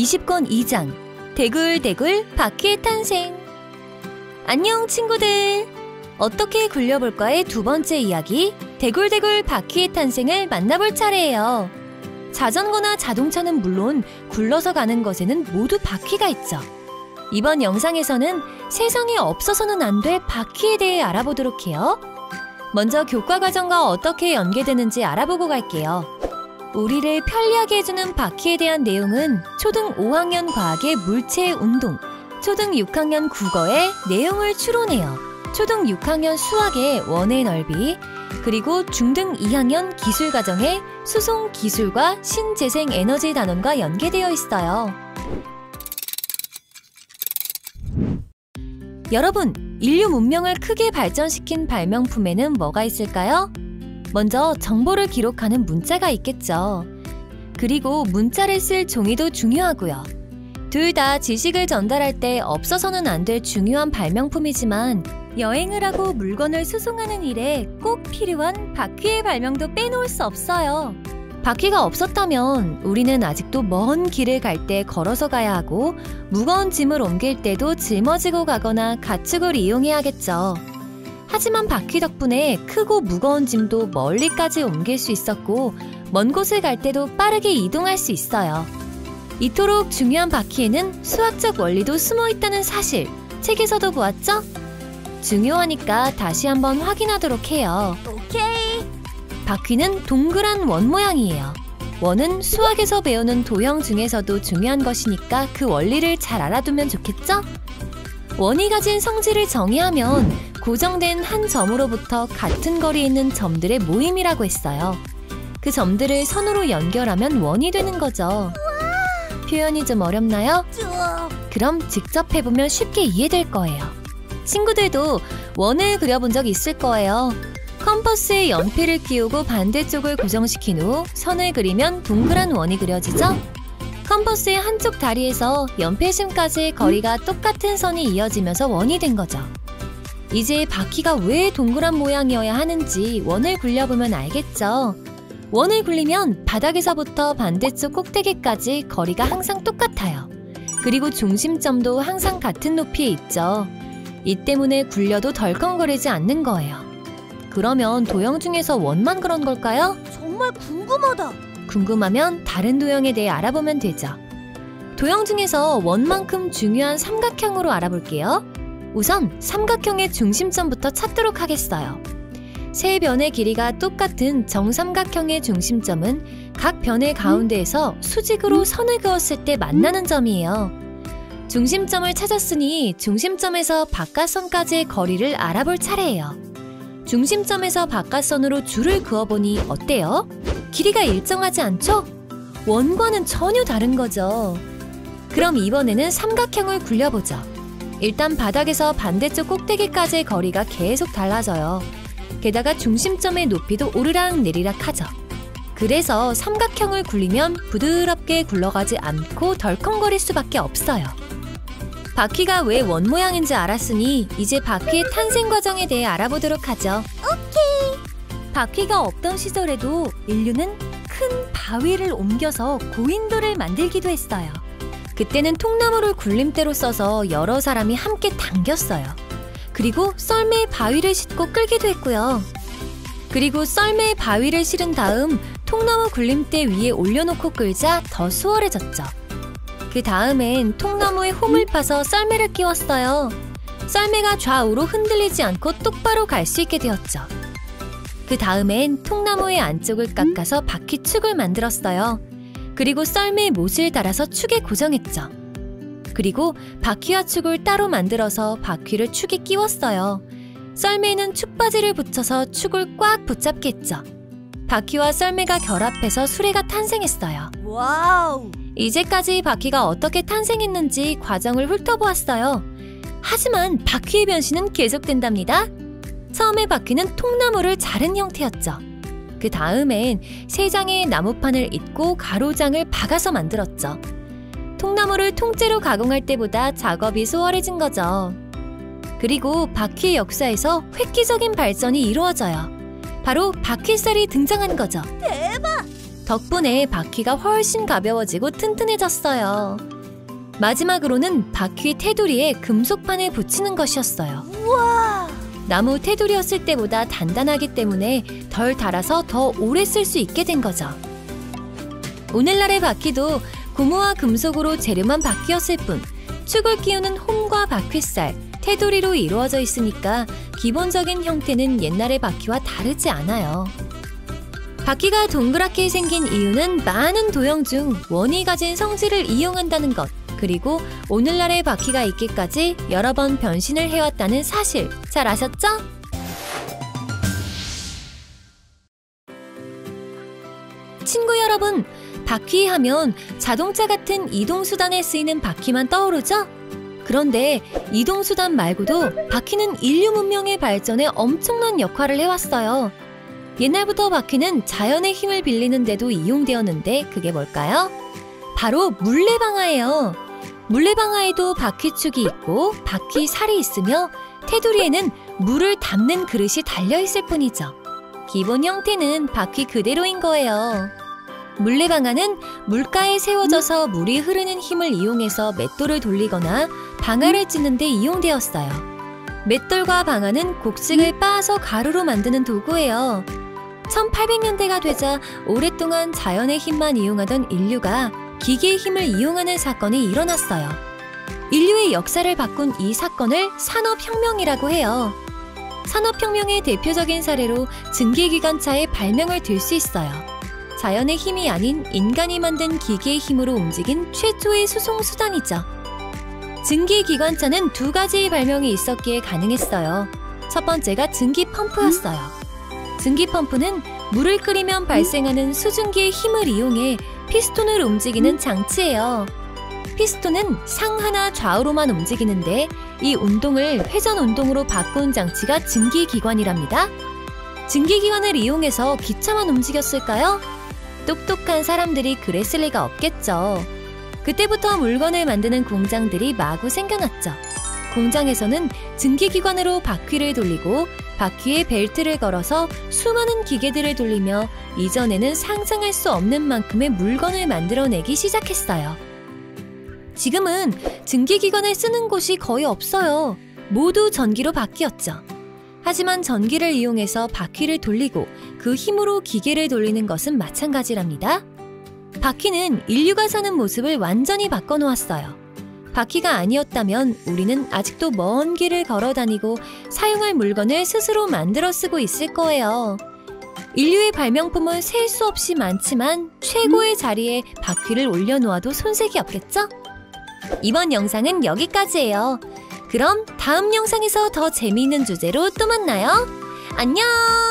20권 2장 대굴대굴 바퀴의 탄생. 안녕 친구들! 어떻게 굴려볼까의 두 번째 이야기 대굴대굴 바퀴의 탄생을 만나볼 차례예요. 자전거나 자동차는 물론 굴러서 가는 것에는 모두 바퀴가 있죠. 이번 영상에서는 세상에 없어서는 안 될 바퀴에 대해 알아보도록 해요. 먼저 교과과정과 어떻게 연계되는지 알아보고 갈게요. 우리를 편리하게 해주는 바퀴에 대한 내용은 초등 5학년 과학의 물체의 운동, 초등 6학년 국어의 내용을 추론해요. 초등 6학년 수학의 원의 넓이, 그리고 중등 2학년 기술과정의 수송 기술과 신재생 에너지 단원과 연계되어 있어요. 여러분, 인류 문명을 크게 발전시킨 발명품에는 뭐가 있을까요? 먼저 정보를 기록하는 문자가 있겠죠. 그리고 문자를 쓸 종이도 중요하고요. 둘 다 지식을 전달할 때 없어서는 안 될 중요한 발명품이지만 여행을 하고 물건을 수송하는 일에 꼭 필요한 바퀴의 발명도 빼놓을 수 없어요. 바퀴가 없었다면 우리는 아직도 먼 길을 갈 때 걸어서 가야 하고 무거운 짐을 옮길 때도 짊어지고 가거나 가축을 이용해야겠죠. 하지만 바퀴 덕분에 크고 무거운 짐도 멀리까지 옮길 수 있었고 먼 곳을 갈 때도 빠르게 이동할 수 있어요. 이토록 중요한 바퀴에는 수학적 원리도 숨어 있다는 사실 책에서도 보았죠? 중요하니까 다시 한번 확인하도록 해요. 오케이. 바퀴는 동그란 원 모양이에요. 원은 수학에서 배우는 도형 중에서도 중요한 것이니까 그 원리를 잘 알아두면 좋겠죠? 원이 가진 성질을 정의하면 고정된 한 점으로부터 같은 거리에 있는 점들의 모임이라고 했어요. 그 점들을 선으로 연결하면 원이 되는 거죠. 표현이 좀 어렵나요? 그럼 직접 해보면 쉽게 이해될 거예요. 친구들도 원을 그려본 적 있을 거예요. 컴퍼스에 연필을 끼우고 반대쪽을 고정시킨 후 선을 그리면 동그란 원이 그려지죠? 컴퍼스의 한쪽 다리에서 연필심까지의 거리가 똑같은 선이 이어지면서 원이 된 거죠. 이제 바퀴가 왜 동그란 모양이어야 하는지 원을 굴려보면 알겠죠? 원을 굴리면 바닥에서부터 반대쪽 꼭대기까지 거리가 항상 똑같아요. 그리고 중심점도 항상 같은 높이에 있죠. 이 때문에 굴려도 덜컹거리지 않는 거예요. 그러면 도형 중에서 원만 그런 걸까요? 정말 궁금하다. 궁금하면 다른 도형에 대해 알아보면 되죠. 도형 중에서 원만큼 중요한 삼각형으로 알아볼게요. 우선 삼각형의 중심점부터 찾도록 하겠어요. 세 변의 길이가 똑같은 정삼각형의 중심점은 각 변의 가운데에서 수직으로 선을 그었을 때 만나는 점이에요. 중심점을 찾았으니 중심점에서 바깥선까지의 거리를 알아볼 차례예요. 중심점에서 바깥선으로 줄을 그어보니 어때요? 길이가 일정하지 않죠? 원과는 전혀 다른 거죠. 그럼 이번에는 삼각형을 굴려보죠. 일단 바닥에서 반대쪽 꼭대기까지의 거리가 계속 달라져요. 게다가 중심점의 높이도 오르락 내리락 하죠. 그래서 삼각형을 굴리면 부드럽게 굴러가지 않고 덜컹거릴 수밖에 없어요. 바퀴가 왜 원 모양인지 알았으니 이제 바퀴의 탄생 과정에 대해 알아보도록 하죠. 오케이. 바퀴가 없던 시절에도 인류는 큰 바위를 옮겨서 고인돌을 만들기도 했어요. 그때는 통나무를 굴림대로 써서 여러 사람이 함께 당겼어요. 그리고 썰매에 바위를 싣고 끌기도 했고요. 그리고 썰매에 바위를 실은 다음 통나무 굴림대 위에 올려놓고 끌자 더 수월해졌죠. 그 다음엔 통나무에 홈을 파서 썰매를 끼웠어요. 썰매가 좌우로 흔들리지 않고 똑바로 갈 수 있게 되었죠. 그 다음엔 통나무의 안쪽을 깎아서 바퀴축을 만들었어요. 그리고 썰매의 못을 달아서 축에 고정했죠. 그리고 바퀴와 축을 따로 만들어서 바퀴를 축에 끼웠어요. 썰매에는 축바지를 붙여서 축을 꽉 붙잡게 했죠. 바퀴와 썰매가 결합해서 수레가 탄생했어요. 와우! 이제까지 바퀴가 어떻게 탄생했는지 과정을 훑어보았어요. 하지만 바퀴의 변신은 계속된답니다. 처음에 바퀴는 통나무를 자른 형태였죠. 그 다음엔 세 장의 나무판을 잇고 가로장을 박아서 만들었죠. 통나무를 통째로 가공할 때보다 작업이 수월해진 거죠. 그리고 바퀴의 역사에서 획기적인 발전이 이루어져요. 바로 바퀴살이 등장한 거죠. 대박! 덕분에 바퀴가 훨씬 가벼워지고 튼튼해졌어요. 마지막으로는 바퀴 테두리에 금속판을 붙이는 것이었어요. 우와! 나무 테두리였을 때보다 단단하기 때문에 덜 닳아서 더 오래 쓸 수 있게 된 거죠. 오늘날의 바퀴도 고무와 금속으로 재료만 바뀌었을 뿐 축을 끼우는 홈과 바퀴살, 테두리로 이루어져 있으니까 기본적인 형태는 옛날의 바퀴와 다르지 않아요. 바퀴가 동그랗게 생긴 이유는 많은 도형 중 원이 가진 성질을 이용한다는 것, 그리고 오늘날의 바퀴가 있기까지 여러 번 변신을 해왔다는 사실 잘 아셨죠? 친구 여러분, 바퀴 하면 자동차 같은 이동수단에 쓰이는 바퀴만 떠오르죠? 그런데 이동수단 말고도 바퀴는 인류 문명의 발전에 엄청난 역할을 해왔어요. 옛날부터 바퀴는 자연의 힘을 빌리는 데도 이용되었는데 그게 뭘까요? 바로 물레방아예요. 물레방아에도 바퀴축이 있고 바퀴살이 있으며 테두리에는 물을 담는 그릇이 달려있을 뿐이죠. 기본 형태는 바퀴 그대로인 거예요. 물레방아는 물가에 세워져서 물이 흐르는 힘을 이용해서 맷돌을 돌리거나 방아를 찢는 데 이용되었어요. 맷돌과 방아는 곡식을 빻아서 가루로 만드는 도구예요. 1800년대가 되자 오랫동안 자연의 힘만 이용하던 인류가 기계의 힘을 이용하는 사건이 일어났어요. 인류의 역사를 바꾼 이 사건을 산업혁명이라고 해요. 산업혁명의 대표적인 사례로 증기기관차의 발명을 들 수 있어요. 자연의 힘이 아닌 인간이 만든 기계의 힘으로 움직인 최초의 수송수단이죠. 증기기관차는 두 가지의 발명이 있었기에 가능했어요. 첫 번째가 증기펌프였어요. 증기펌프는 물을 끓이면 발생하는 수증기의 힘을 이용해 피스톤을 움직이는 장치예요. 피스톤은 상하나 좌우로만 움직이는데 이 운동을 회전 운동으로 바꾼 장치가 증기기관이랍니다. 증기기관을 이용해서 기차만 움직였을까요? 똑똑한 사람들이 그랬을 리가 없겠죠. 그때부터 물건을 만드는 공장들이 마구 생겨났죠. 공장에서는 증기기관으로 바퀴를 돌리고 바퀴에 벨트를 걸어서 수많은 기계들을 돌리며 이전에는 상상할 수 없는 만큼의 물건을 만들어내기 시작했어요. 지금은 증기기관을 쓰는 곳이 거의 없어요. 모두 전기로 바뀌었죠. 하지만 전기를 이용해서 바퀴를 돌리고 그 힘으로 기계를 돌리는 것은 마찬가지랍니다. 바퀴는 인류가 사는 모습을 완전히 바꿔놓았어요. 바퀴가 아니었다면 우리는 아직도 먼 길을 걸어 다니고 사용할 물건을 스스로 만들어 쓰고 있을 거예요. 인류의 발명품은 셀 수 없이 많지만 최고의 자리에 바퀴를 올려놓아도 손색이 없겠죠? 이번 영상은 여기까지예요. 그럼 다음 영상에서 더 재미있는 주제로 또 만나요. 안녕!